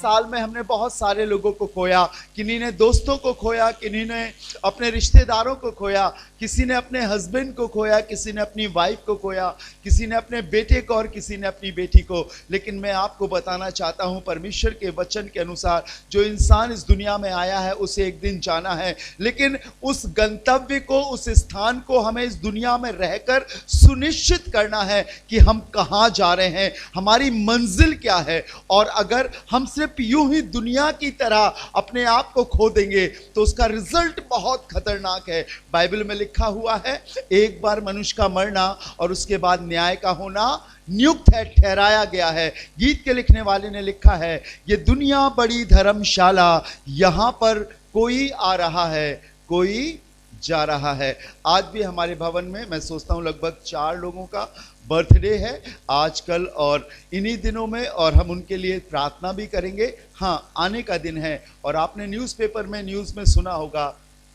साल में हमने बहुत सारे लोगों को खोया, किन्हीं ने दोस्तों को खोया, किन्हीं ने अपने रिश्तेदारों को खोया, किसी ने अपने हस्बैंड को खोया, किसी ने अपनी वाइफ को खोया, किसी ने अपने बेटे को और किसी ने अपनी बेटी को। लेकिन मैं आपको बताना चाहता हूं, परमेश्वर के वचन के अनुसार जो इंसान इस दुनिया में आया है उसे एक दिन जाना है, लेकिन उस गंतव्य को, उस स्थान को हमें इस दुनिया में रहकर सुनिश्चित करना है कि हम कहां जा रहे हैं, हमारी मंजिल क्या है। और अगर हम सिर्फ यूं ही दुनिया की तरह अपने आप को खो देंगे तो उसका रिजल्ट बहुत खतरनाक है। बाइबल में लिखा हुआ है, एक बार मनुष्य का मरना और उसके बाद न्याय का होना नियुक्त है, ठहराया गया है। गीत के लिखने वाले ने लिखा है, ये दुनिया बड़ी धर्मशाला, यहां पर कोई आ रहा है, कोई जा रहा है। आज भी हमारे भवन में मैं सोचता हूं लगभग 4 लोगों का बर्थडे है आजकल और इन्हीं दिनों में, और हम उनके लिए प्रार्थना भी करेंगे। हाँ, आने का दिन है और आपने न्यूज़पेपर में, न्यूज़ में सुना होगा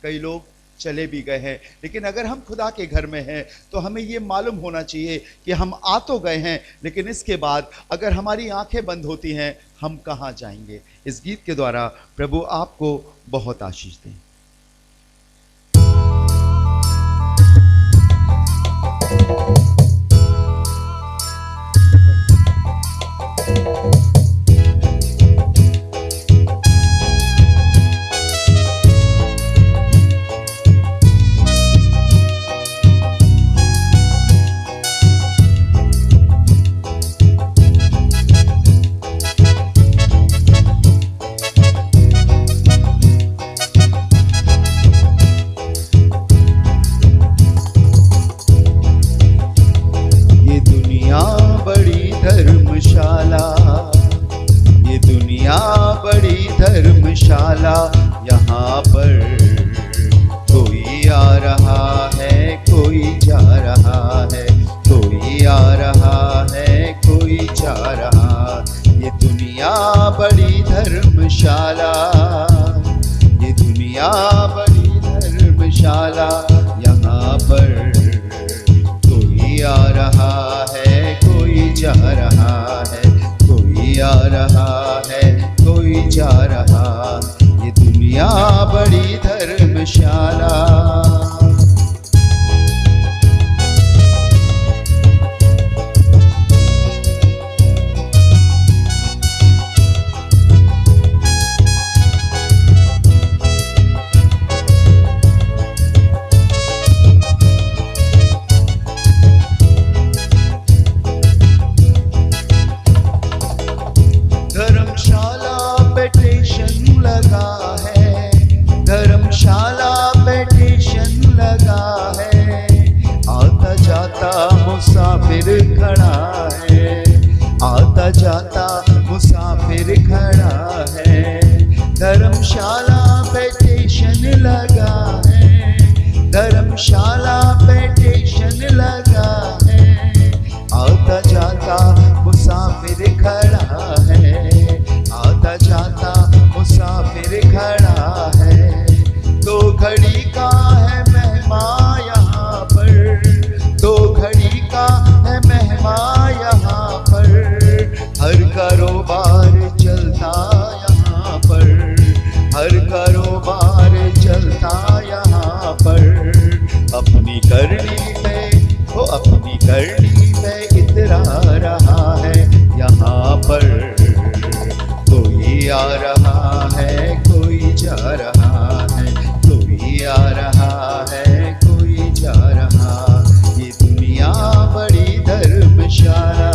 कई लोग चले भी गए हैं। लेकिन अगर हम खुदा के घर में हैं तो हमें ये मालूम होना चाहिए कि हम आ तो गए हैं, लेकिन इसके बाद अगर हमारी आंखें बंद होती हैं हम कहाँ जाएंगे। इस गीत के द्वारा प्रभु आपको बहुत आशीष दें। यहाँ पर कोई आ रहा है, कोई जा रहा है, कोई आ रहा है, कोई जा रहा। ये दुनिया बड़ी धर्मशाला, ये दुनिया बड़ी धर्मशाला, यहाँ पर कोई आ रहा है, कोई जा रहा है, कोई आ रहा है, कोई जा रहा। ये दुनिया बड़ी धर्मशाला। धर्मशाला पे स्टेशन लगा है, आता जाता मुसाफिर खड़ा है, आता जाता मुसाफिर खड़ा है। धर्मशाला पे स्टेशन लगा है, धर्मशाला पे स्टेशन लगा है, आता जाता मुसाफिर खड़ा है, आता जाता मुसाफिर खड़ा है। दो घड़ी का है मेहमा यहाँ पर, दो घड़ी का है मेहमा यहाँ पर, हर कारोबार चलता यहाँ पर, हर कारोबार चलता यहाँ पर। अपनी करनी पे वो अपनी करनी पे इतरा रहा है, यहाँ पर कोई आ रहा है, कोई जा रहा है, कोई आ रहा है, कोई जा रहा। ये दुनिया बड़ी धर्मशाला।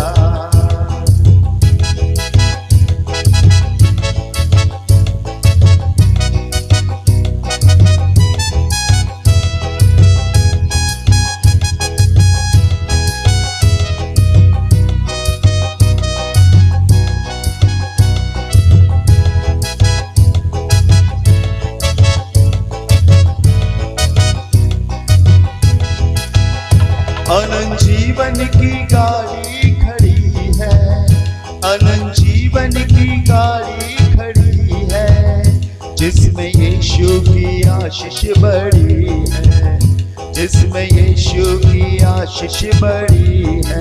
अनंत जीवन की गाड़ी खड़ी है, अनंत जीवन की गाड़ी खड़ी है, जिसमें यीशु की आशीष बड़ी है, जिसमें यीशु की आशीष बड़ी है।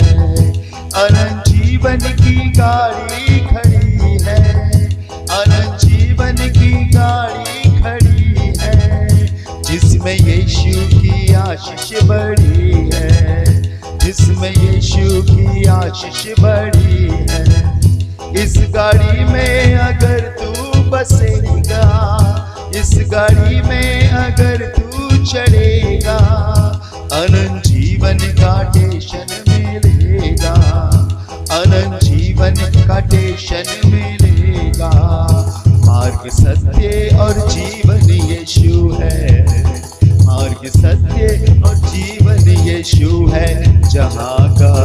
अनंत जीवन की गाड़ी खड़ी है, जिसमें यीशु की आशीष बड़ी है। इस गाड़ी में अगर तू बसेगा, इस गाड़ी में अगर तू चढ़ेगा, अनंत जीवन का टेंशन मिलेगा, अनंत जीवन का टेंशन मिलेगा। मार्ग सत्य और जीवन यीशु है, मार्ग सत्य और जीवन यीशु है। जहाँ का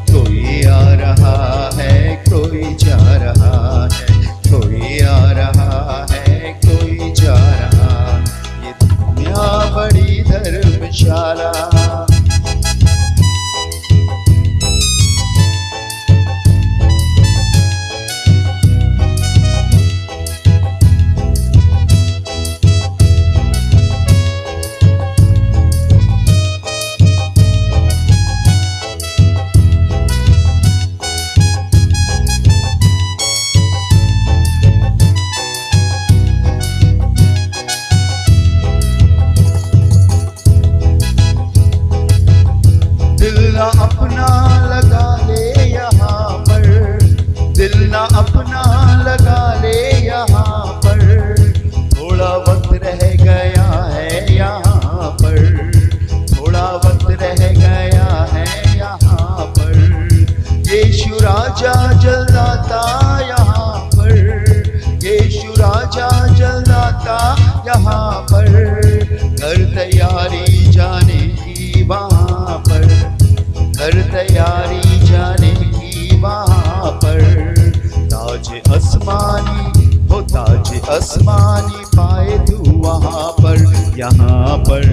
कोई आ रहा है, कोई जा रहा है, कोई आ रहा है, कोई जा रहा है। ये दुनिया बड़ी धर्मशाला। दिल ना अपना लगा ले यहाँ पर, दिल ना अपना लगा ले यहाँ पर। थोड़ा वक्त रह गया है यहाँ पर, थोड़ा वक्त रह गया है यहाँ पर। यीशु राजा जल्द आता यहाँ पर, यीशु राजा जल्द आता यहाँ पर। कर तैयारी जाने की वहाँ पर, कर तैयारी जाने की वहाँ पर। ताज आसमानी हो, ताज आसमानी पाए तू वहाँ पर। यहाँ पर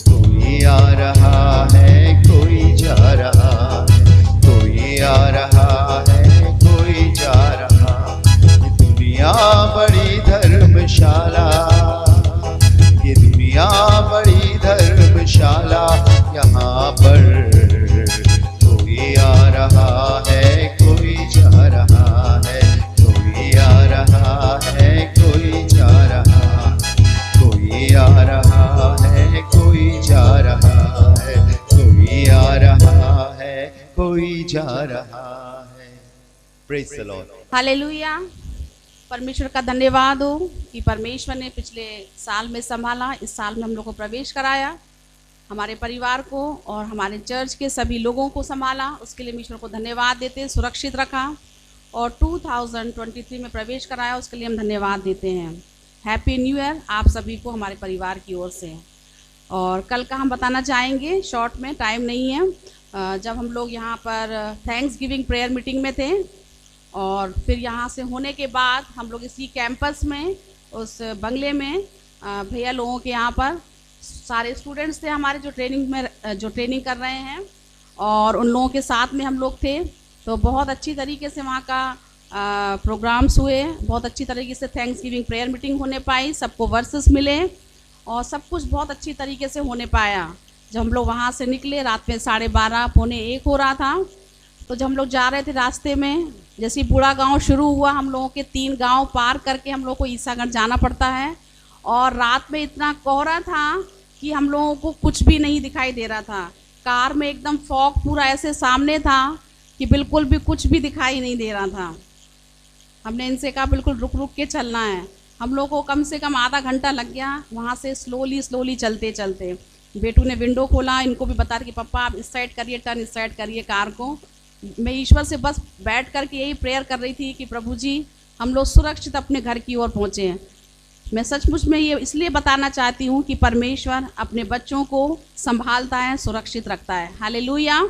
कोई आ रहा है, कोई जा रहा है, कोई आ रहा है, कोई जा रहा। ये दुनिया बड़ी धर्मशाला, ये दुनिया बड़ी धर्मशाला। यहाँ पर कोई आ रहा है, कोई जा रहा है, कोई आ रहा है, कोई जा रहा, कोई आ रहा है, कोई जा रहा है, कोई आ रहा है, कोई जा रहा है। Praise the Lord. हालेलुया। परमेश्वर का धन्यवाद हो कि परमेश्वर ने पिछले साल में संभाला, इस साल में हम लोग को प्रवेश कराया, हमारे परिवार को और हमारे चर्च के सभी लोगों को संभाला। उसके लिए ईश्वर को धन्यवाद देते, सुरक्षित रखा और 2023 में प्रवेश कराया, उसके लिए हम धन्यवाद देते हैं। हैप्पी न्यू ईयर आप सभी को हमारे परिवार की ओर से। और कल का हम बताना चाहेंगे शॉर्ट में, टाइम नहीं है। जब हम लोग यहाँ पर थैंक्स गिविंग प्रेयर मीटिंग में थे और फिर यहाँ से होने के बाद हम लोग इसी कैंपस में, उस बंगले में भैया लोगों के यहाँ पर सारे स्टूडेंट्स थे हमारे जो ट्रेनिंग कर रहे हैं, और उन लोगों के साथ में हम लोग थे। तो बहुत अच्छी तरीके से वहाँ का प्रोग्राम्स हुए, बहुत अच्छी तरीके से थैंक्स गिविंग प्रेयर मीटिंग होने पाई, सबको वर्सेस मिले और सब कुछ बहुत अच्छी तरीके से होने पाया। जब हम लोग वहाँ से निकले रात में 12:30 पौने 1 हो रहा था, तो जब हम लोग जा रहे थे रास्ते में, जैसे बूढ़ा गांव शुरू हुआ, हम लोगों के 3 गांव पार करके हम लोग को ईसागढ़ जाना पड़ता है। और रात में इतना कोहरा था कि हम लोगों को कुछ भी नहीं दिखाई दे रहा था। कार में एकदम फॉग पूरा ऐसे सामने था कि बिल्कुल भी कुछ भी दिखाई नहीं दे रहा था। हमने इनसे कहा बिल्कुल रुक रुक के चलना है। हम लोग को कम से कम आधा घंटा लग गया वहाँ से स्लोली चलते चलते। बेटू ने विंडो खोला, इनको भी बता रहे कि पापा आप इस साइड करिए, टर्न इस साइड करिए कार को। मैं ईश्वर से बस बैठ कर के यही प्रेयर कर रही थी कि प्रभु जी हम लोग सुरक्षित अपने घर की ओर पहुँचे हैं। मैं सचमुच में ये इसलिए बताना चाहती हूँ कि परमेश्वर अपने बच्चों को संभालता है, सुरक्षित रखता है। Hallelujah,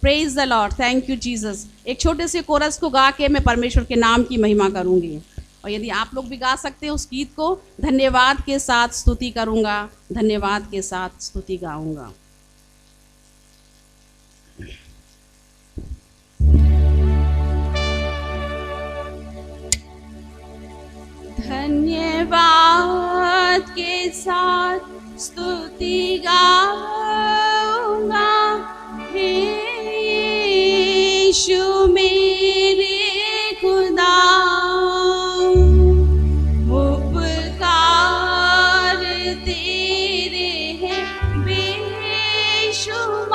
praise the Lord, thank you Jesus. एक छोटे से कोरस को गा के मैं परमेश्वर के नाम की महिमा करूँगी, और यदि आप लोग भी गा सकते हैं उस गीत को, धन्यवाद के साथ स्तुति करूँगा, धन्यवाद के साथ स्तुति गाऊँगा। धन्यवाद के साथ स्तुति गाऊंगा, हे यीशु मेरे खुदा, उपकार तेरे हैं बेशुमार।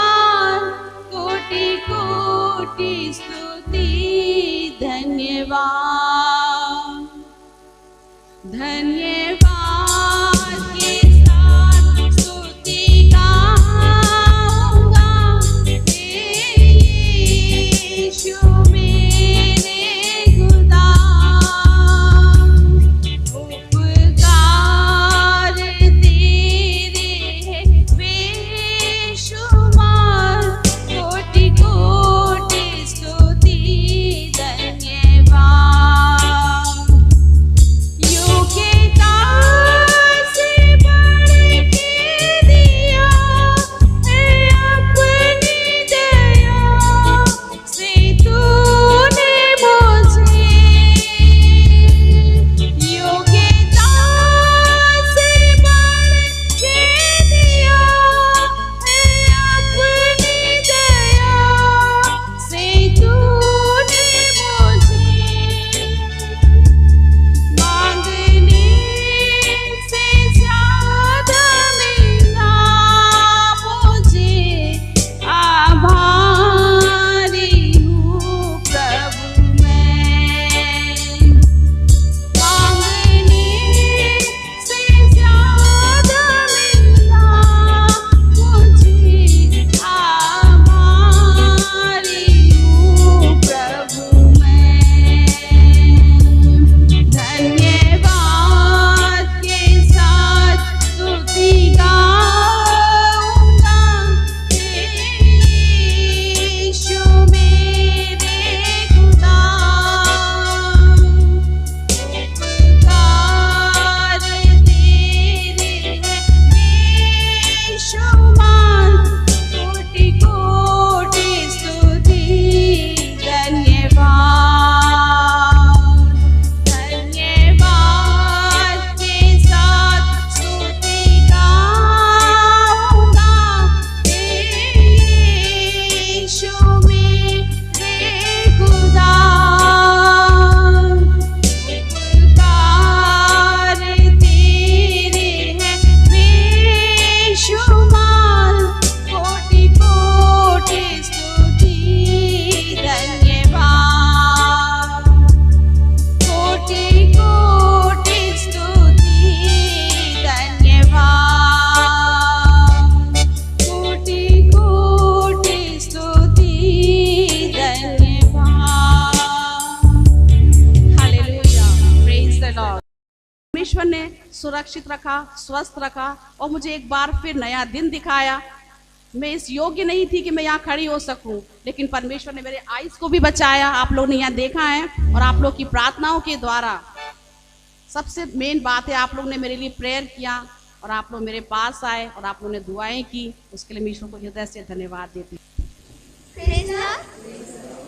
कोटि स्तुति धन्यवाद धन्यवाद के साथ स्तुति गाऊंगा यीशु मेरे खुदा उपकार तेरे हैं बेशुमार कोटि कोटि स्तुति धन्यवाद योग्यता से बढ़ के दिया है अपनी दया से तूने मुझे योग्यता से बढ़ के दिया है अपनी दया से तूने मुझे मांगने से ज्यादा मिला मुझे आभारी हूँ प्रभु मैं मांगने से ज्यादा मिला मुझे आभारी हूँ प्रभु मैं धन्यवाद के साथ स्तुति गाऊंगा यीशु मेरे खुदा उपकार तेरे हैं बेशुमार कोटि कोटि स्तुति धन्यवाद धन्यवाद के साथ स्तुति गाऊंगा यीशु मेरे खुदा उपकार तेरे हैं बेशुमार कोटि कोटि स्तुति धन्यवाद कोटि कोटि स्तुति धन्यवाद कोटि कोटि स्तुति धन्यवाद हालेलुया प्रेज द लॉर्ड परमेश्वर ने सुरक्षित रखा स्वस्थ रखा और मुझे एक बार फिर नया दिन दिखाया मैं इस योग्य नहीं थी कि मैं यहाँ खड़ी हो सकूं लेकिन परमेश्वर ने मेरे आइज को भी बचाया आप लोग ने यहाँ देखा है और आप लोग की प्रार्थनाओं के द्वारा सबसे मेन बात है आप लोग ने मेरे लिए प्रेयर किया और आप लोग मेरे पास आए और आप लोगों ने दुआएं की उसके लिए मैं ईश्वर को हृदय से धन्यवाद देती हूँ Praise Lord.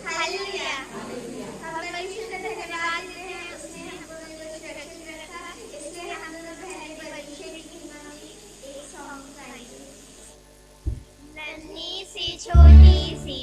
Hallelujah. हम परमेश्वर का धन्यवाद देते हैं उसने हमको सुरक्षित रखा इसलिए हम लोग पहले परमेश्वर की महिमा में एक सॉन्ग गाएंगे नन्ही सी छोटी सी